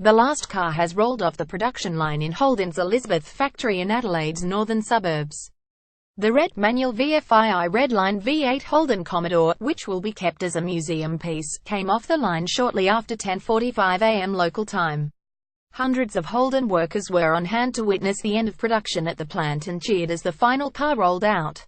The last car has rolled off the production line in Holden's Elizabeth factory in Adelaide's northern suburbs. The red manual VFII Redline V8 Holden Commodore, which will be kept as a museum piece, came off the line shortly after 10:45 a.m. local time. Hundreds of Holden workers were on hand to witness the end of production at the plant and cheered as the final car rolled out.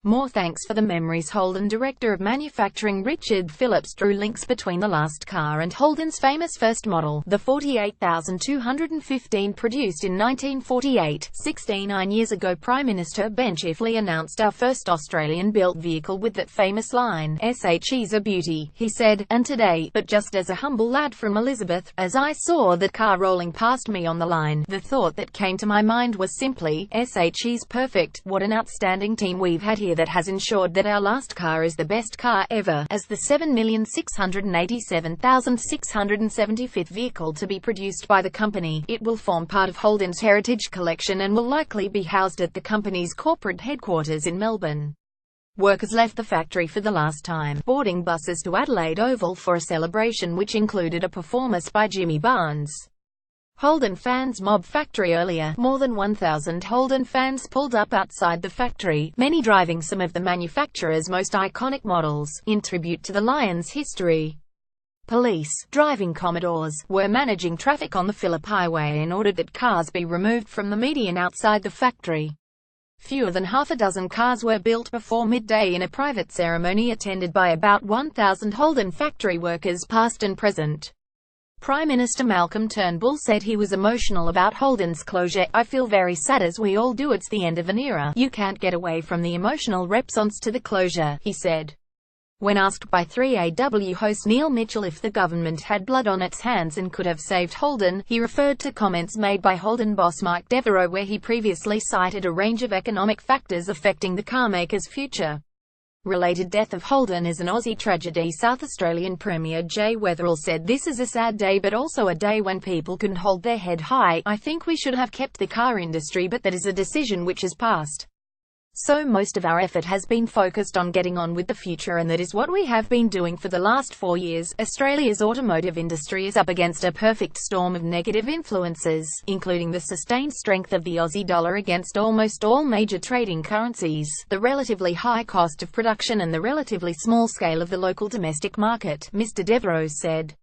More thanks for the memories. Holden Director of Manufacturing Richard Phillips drew links between the last car and Holden's famous first model, the 48,215 produced in 1948. 69 years ago, Prime Minister Ben Chifley announced our first Australian-built vehicle with that famous line, "SHE's a beauty," he said, and today, but just as a humble lad from Elizabeth, as I saw that car rolling past me on the line, the thought that came to my mind was simply, SHE's perfect. What an outstanding team we've had here that has ensured that our last car is the best car ever, as the 7,687,675th vehicle to be produced by the company. It will form part of Holden's heritage collection and will likely be housed at the company's corporate headquarters in Melbourne. Workers left the factory for the last time, boarding buses to Adelaide Oval for a celebration which included a performance by Jimmy Barnes. Holden fans mobbed factory earlier. More than 1,000 Holden fans pulled up outside the factory, many driving some of the manufacturer's most iconic models, in tribute to the Lion's history. Police, driving Commodores, were managing traffic on the Phillip Highway and ordered that cars be removed from the median outside the factory. Fewer than half a dozen cars were built before midday in a private ceremony attended by about 1,000 Holden factory workers past and present. Prime Minister Malcolm Turnbull said he was emotional about Holden's closure. "I feel very sad, as we all do. It's the end of an era. You can't get away from the emotional response to the closure," he said. When asked by 3AW host Neil Mitchell if the government had blood on its hands and could have saved Holden, he referred to comments made by Holden boss Mike Devereaux, where he previously cited a range of economic factors affecting the carmaker's future. Related death of Holden is an Aussie tragedy. South Australian Premier Jay Weatherill said, "This is a sad day, but also a day when people can hold their head high. I think we should have kept the car industry, but that is a decision which is past. So most of our effort has been focused on getting on with the future, and that is what we have been doing for the last 4 years." Australia's automotive industry is up against a perfect storm of negative influences, including the sustained strength of the Aussie dollar against almost all major trading currencies, the relatively high cost of production and the relatively small scale of the local domestic market, Mr. Devereaux said.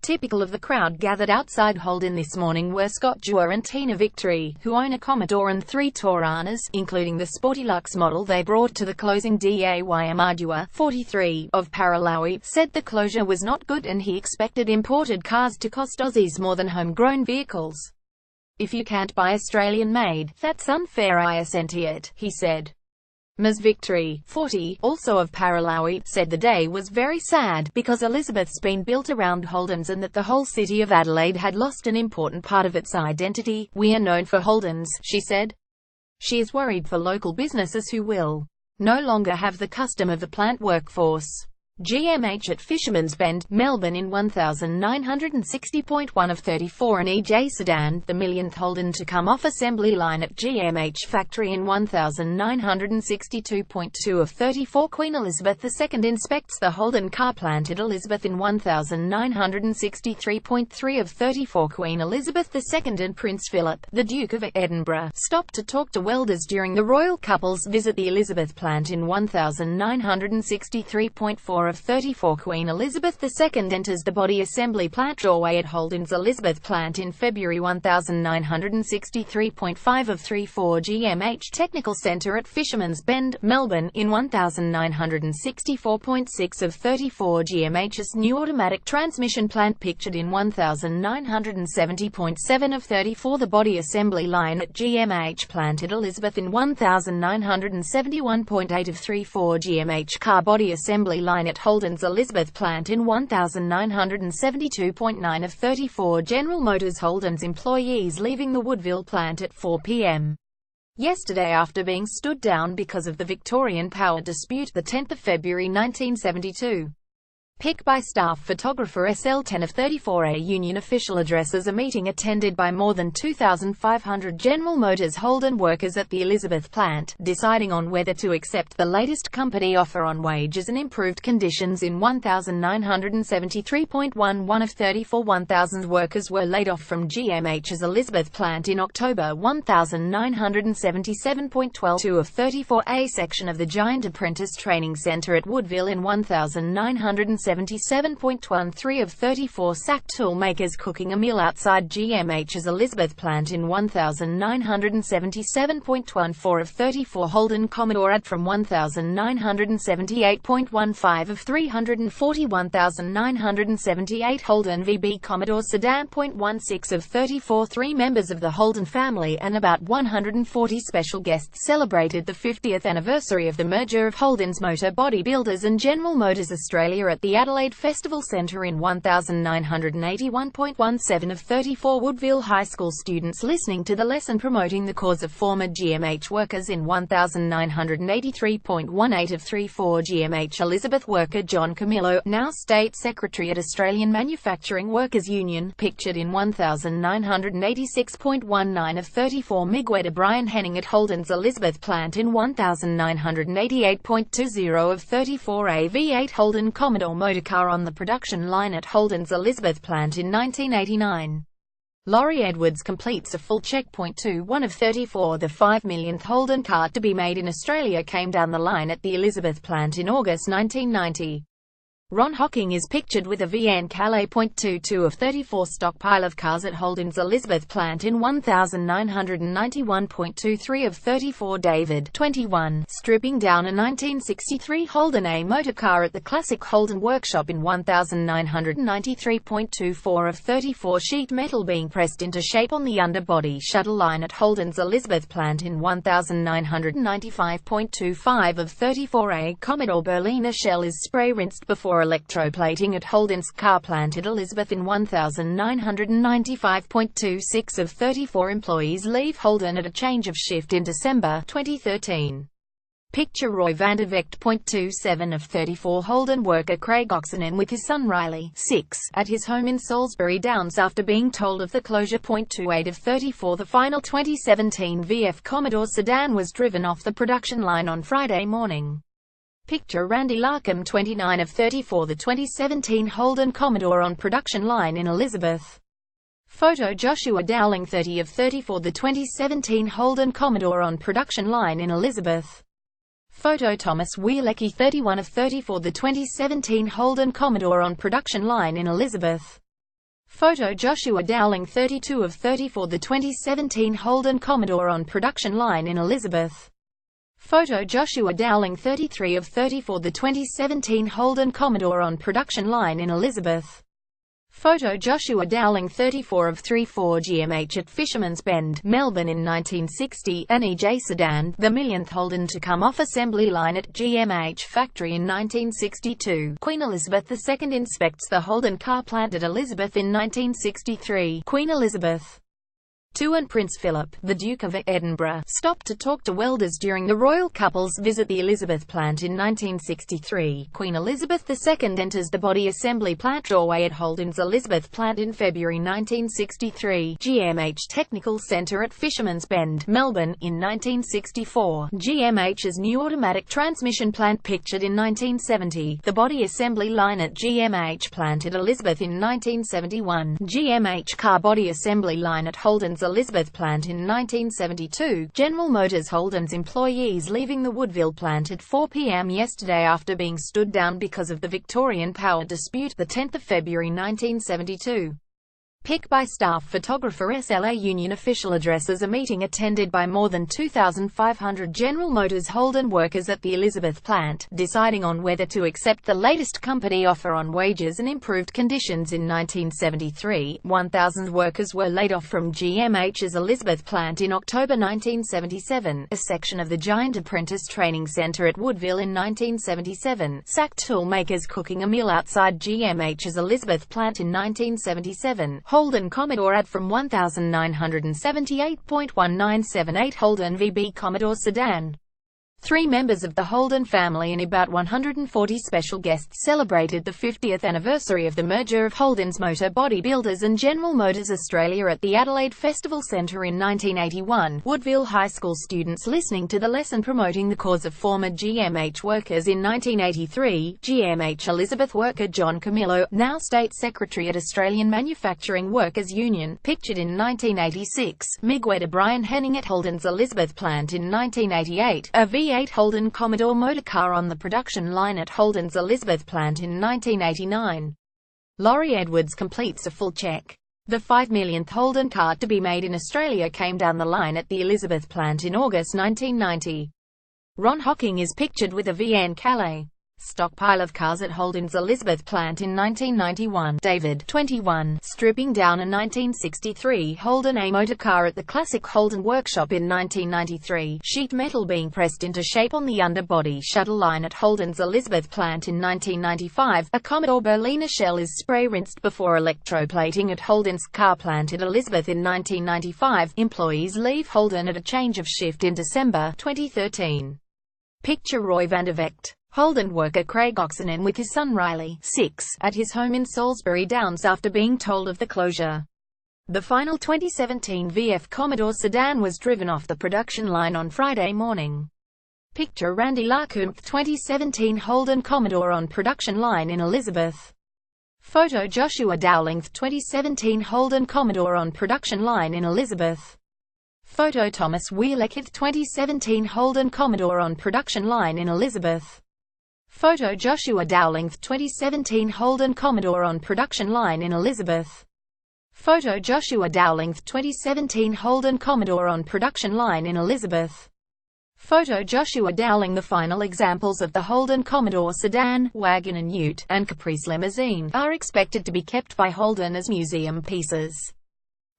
Typical of the crowd gathered outside Holden this morning were Scott Dewar and Tina Victory, who own a Commodore and 3 Toranas, including the sporty luxe model they brought to the closing. Dewar, 43, of Paralowie, said the closure was not good and he expected imported cars to cost Aussies more than homegrown vehicles. "If you can't buy Australian-made, that's unfair. I assent to it," he said. Ms. Victory, 40, also of Paralowie, said the day was very sad, because Elizabeth's been built around Holden's and that the whole city of Adelaide had lost an important part of its identity. "We are known for Holden's," she said. She is worried for local businesses who will no longer have the custom of the plant workforce. GMH at Fisherman's Bend, Melbourne in 1960.1 of 34 an EJ sedan, the millionth Holden to come off assembly line at GMH factory in 1962.2 of 34 Queen Elizabeth II inspects the Holden car plant at Elizabeth in 1963.3 of 34 Queen Elizabeth II and Prince Philip, the Duke of Edinburgh, stopped to talk to welders during the royal couple's visit. The Elizabeth plant in 1963.4 of 34 Queen Elizabeth II enters the body assembly plant doorway at Holden's Elizabeth plant in February. 1963.5 of 34 GMH Technical Centre at Fisherman's Bend, Melbourne, in 1964.6 of 34 GMH's new automatic transmission plant pictured in 1970.7 of 34 the body assembly line at GMH plant at Elizabeth in 1971.8 of 34 GMH car body assembly line at Holden's Elizabeth plant in 1972.9 of 34 General Motors Holden's employees leaving the Woodville plant at 4 p.m. yesterday after being stood down because of the Victorian power dispute. The 10th of February 1972. Pic by staff photographer SL10 of 34A union official addresses a meeting attended by more than 2,500 General Motors Holden workers at the Elizabeth plant, deciding on whether to accept the latest company offer on wages and improved conditions in 1,973.11 of 34. 1,000 workers were laid off from GMH's Elizabeth plant in October. 1,977.12 of 34A section of the Giant Apprentice Training Centre at Woodville in 1,977.13 of 34 sacked tool makers cooking a meal outside GMH's Elizabeth plant in 1,977.14 of 34 Holden Commodore ad from 1,978.15 of 341,978 Holden VB Commodore Sedan. 0.16 of 34 Three members of the Holden family and about 140 special guests celebrated the 50th anniversary of the merger of Holden's Motor Bodybuilders and General Motors Australia at the Adelaide Festival Centre in 1,981.17 of 34 Woodville High School students listening to the lesson promoting the cause of former GMH workers in 1,983.18 of 34 GMH Elizabeth worker John Camillo, now State Secretary at Australian Manufacturing Workers Union, pictured in 1,986.19 of 34 Miguel Brian Henning at Holden's Elizabeth plant in 1,988.20 of 34 A V8 Holden Commodore motorcar on the production line at Holden's Elizabeth plant in 1989. Laurie Edwards completes a full checkpoint. 1 of 34. The 5 millionth Holden car to be made in Australia came down the line at the Elizabeth plant in August 1990. Ron Hocking is pictured with a VN Calais .22 of 34 stockpile of cars at Holden's Elizabeth plant in 1,991.23 of 34 David, 21, stripping down a 1963 Holden A motorcar at the classic Holden workshop in 1,993.24 of 34 sheet metal being pressed into shape on the underbody shuttle line at Holden's Elizabeth plant in 1,995.25 of 34 A Commodore Berliner shell is spray rinsed before electroplating at Holden's car plant at Elizabeth in 1,995.26 of 34 employees leave Holden at a change of shift in December 2013. Picture Roy Vandervecht. 27 of 34 Holden worker Craig Oxenden with his son Riley, 6, at his home in Salisbury Downs after being told of the closure. 28 of 34 The final 2017 VF Commodore sedan was driven off the production line on Friday morning. Picture Randy Larkham. 29 of 34 The 2017 Holden Commodore on production line in Elizabeth. Photo Joshua Dowling. 30 of 34 The 2017 Holden Commodore on production line in Elizabeth. Photo Thomas Wielecki. 31 of 34 The 2017 Holden Commodore on production line in Elizabeth. Photo Joshua Dowling. 32 of 34 The 2017 Holden Commodore on production line in Elizabeth. Photo Joshua Dowling. 33 of 34 The 2017 Holden Commodore on production line in Elizabeth. Photo Joshua Dowling. 34 of 34 GMH at Fisherman's Bend, Melbourne in 1960. An EJ sedan, the millionth Holden to come off assembly line at GMH factory in 1962. Queen Elizabeth II inspects the Holden car plant at Elizabeth in 1963. Queen Elizabeth II and Prince Philip, the Duke of Edinburgh, stopped to talk to welders during the royal couple's visit the Elizabeth plant in 1963. Queen Elizabeth II enters the body assembly plant doorway at Holden's Elizabeth plant in February 1963. GMH Technical Centre at Fisherman's Bend, Melbourne, in 1964. GMH's new automatic transmission plant pictured in 1970. The body assembly line at GMH plant at Elizabeth in 1971. GMH car body assembly line at Holden's Elizabeth plant in 1972. General Motors Holden's employees leaving the Woodville plant at 4 p.m. yesterday after being stood down because of the Victorian power dispute. The 10th of February 1972. Pic by staff photographer SLA union official addresses a meeting attended by more than 2,500 General Motors Holden workers at the Elizabeth plant, deciding on whether to accept the latest company offer on wages and improved conditions. In 1973, 1,000 workers were laid off from GMH's Elizabeth plant in October 1977. A section of the Giant Apprentice Training Centre at Woodville in 1977, sacked tool makers cooking a meal outside GMH's Elizabeth plant in 1977. Holden Commodore ad from 1,978.1978 Holden VB Commodore sedan. Three members of the Holden family and about 140 special guests celebrated the 50th anniversary of the merger of Holden's Motor Bodybuilders and General Motors Australia at the Adelaide Festival Centre in 1981. Woodville High School students listening to the lesson promoting the cause of former GMH workers in 1983. GMH Elizabeth worker John Camillo, now State Secretary at Australian Manufacturing Workers Union, pictured in 1986. Miguel Brian Henning at Holden's Elizabeth plant in 1988. A V8 Holden Commodore motorcar on the production line at Holden's Elizabeth plant in 1989. Laurie Edwards completes a full check. The 5 millionth Holden car to be made in Australia came down the line at the Elizabeth plant in August 1990. Ron Hocking is pictured with a VN Calais stockpile of cars at Holden's Elizabeth plant in 1991. David, 21, stripping down a 1963 Holden A motor car at the classic Holden workshop in 1993. Sheet metal being pressed into shape on the underbody shuttle line at Holden's Elizabeth plant in 1995. A Commodore Berliner shell is spray rinsed before electroplating at Holden's car plant at Elizabeth in 1995. Employees leave Holden at a change of shift in December 2013. Picture Roy van der Vecht. Holden worker Craig Oxenden with his son Riley, 6, at his home in Salisbury Downs after being told of the closure. The final 2017 VF Commodore sedan was driven off the production line on Friday morning. Picture Randy Larcombe, 2017 Holden Commodore on production line in Elizabeth. Photo Joshua Dowling, 2017 Holden Commodore on production line in Elizabeth. Photo Thomas Wheelekith, 2017 Holden Commodore on production line in Elizabeth. Photo Joshua Dowling, 2017 Holden Commodore on production line in Elizabeth. Photo Joshua Dowling, 2017 Holden Commodore on production line in Elizabeth. Photo Joshua Dowling. The final examples of the Holden Commodore sedan, wagon and ute, and Caprice limousine, are expected to be kept by Holden as museum pieces.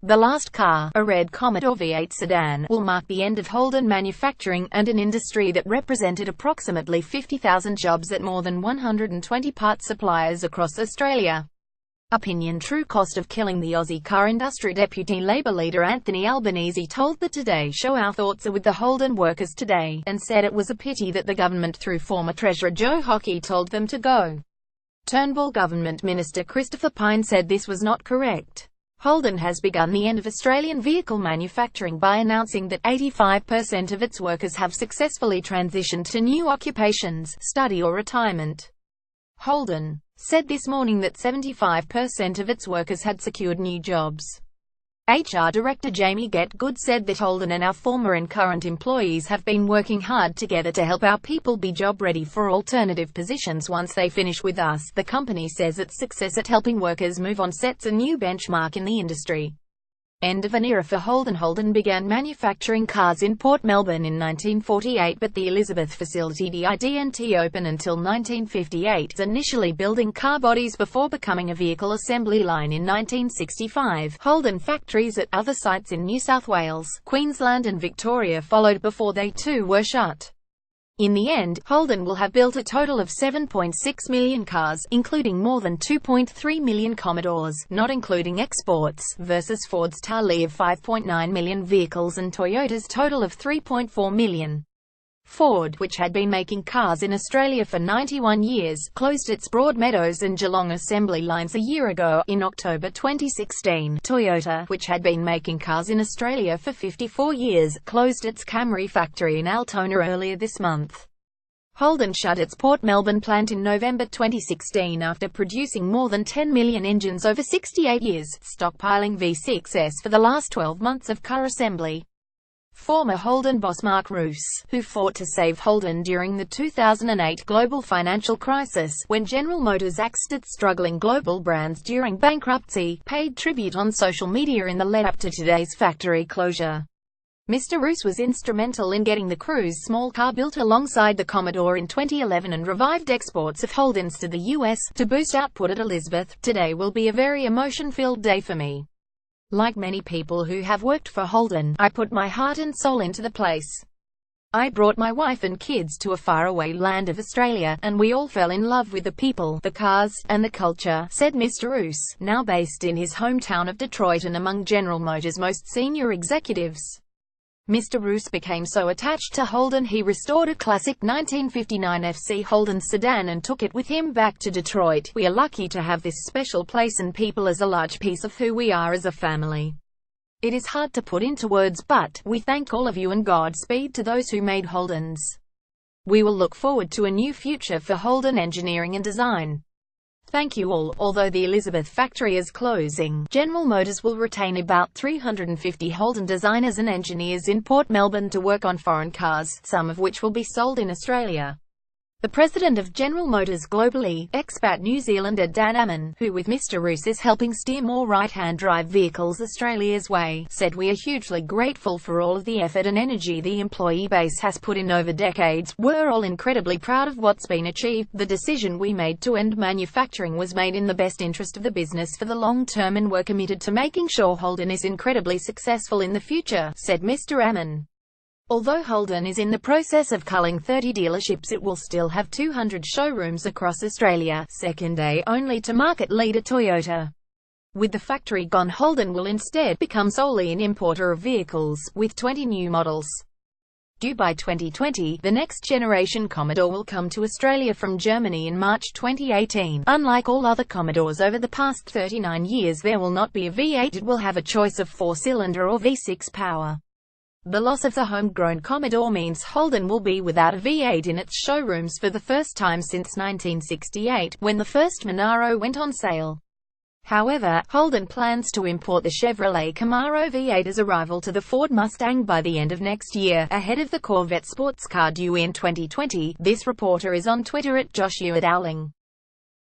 The last car, a red Commodore V8 sedan, will mark the end of Holden manufacturing, and an industry that represented approximately 50,000 jobs at more than 120 parts suppliers across Australia. Opinion. True cost of killing the Aussie car industry. Deputy Labor leader Anthony Albanese told the Today Show our thoughts are with the Holden workers today, and said it was a pity that the government through former Treasurer Joe Hockey told them to go. Turnbull Government Minister Christopher Pyne said this was not correct. Holden has begun the end of Australian vehicle manufacturing by announcing that 85% of its workers have successfully transitioned to new occupations, study or retirement. Holden said this morning that 75% of its workers had secured new jobs. HR Director Jamie Get-Good said that Holden and our former and current employees have been working hard together to help our people be job-ready for alternative positions once they finish with us. The company says its success at helping workers move on sets a new benchmark in the industry. End of an era for Holden. Holden began manufacturing cars in Port Melbourne in 1948, but the Elizabeth facility didn't open until 1958, initially building car bodies before becoming a vehicle assembly line in 1965. Holden factories at other sites in New South Wales, Queensland and Victoria followed before they too were shut. In the end, Holden will have built a total of 7.6 million cars, including more than 2.3 million Commodores, not including exports, versus Ford's tally of 5.9 million vehicles and Toyota's total of 3.4 million. Ford, which had been making cars in Australia for 91 years, closed its Broadmeadows and Geelong assembly lines a year ago, in October 2016. Toyota, which had been making cars in Australia for 54 years, closed its Camry factory in Altona earlier this month. Holden shut its Port Melbourne plant in November 2016 after producing more than 10 million engines over 68 years, stockpiling V6s for the last 12 months of car assembly. Former Holden boss Mark Roos, who fought to save Holden during the 2008 global financial crisis, when General Motors axed its struggling global brands during bankruptcy, paid tribute on social media in the lead-up to today's factory closure. Mr. Roos was instrumental in getting the Cruise small car built alongside the Commodore in 2011 and revived exports of Holdens to the US, to boost output at Elizabeth. Today will be a very emotion-filled day for me. Like many people who have worked for Holden, I put my heart and soul into the place. I brought my wife and kids to a faraway land of Australia, and we all fell in love with the people, the cars, and the culture, said Mr. Roos, now based in his hometown of Detroit and among General Motors' most senior executives. Mr. Roos became so attached to Holden he restored a classic 1959 FC Holden sedan and took it with him back to Detroit. We are lucky to have this special place and people as a large piece of who we are as a family. It is hard to put into words, but we thank all of you and Godspeed to those who made Holdens. We will look forward to a new future for Holden Engineering and Design. Thank you all. Although the Elizabeth factory is closing, General Motors will retain about 350 Holden designers and engineers in Port Melbourne to work on foreign cars, some of which will be sold in Australia. The president of General Motors globally, expat New Zealander Dan Ammon, who with Mr. Roos is helping steer more right-hand drive vehicles Australia's way, said we are hugely grateful for all of the effort and energy the employee base has put in over decades. We're all incredibly proud of what's been achieved. The decision we made to end manufacturing was made in the best interest of the business for the long term, and we're committed to making sure Holden is incredibly successful in the future, said Mr. Ammon. Although Holden is in the process of culling 30 dealerships, it will still have 200 showrooms across Australia, second day only to market leader Toyota. With the factory gone, Holden will instead become solely an importer of vehicles, with 20 new models. Due by 2020, the next generation Commodore will come to Australia from Germany in March 2018. Unlike all other Commodores over the past 39 years, there will not be a V8, it will have a choice of 4-cylinder or V6 power. The loss of the homegrown Commodore means Holden will be without a V8 in its showrooms for the first time since 1968, when the first Monaro went on sale. However, Holden plans to import the Chevrolet Camaro V8 as a rival to the Ford Mustang by the end of next year, ahead of the Corvette sports car due in 2020. This reporter is on Twitter at @JoshUAdowling.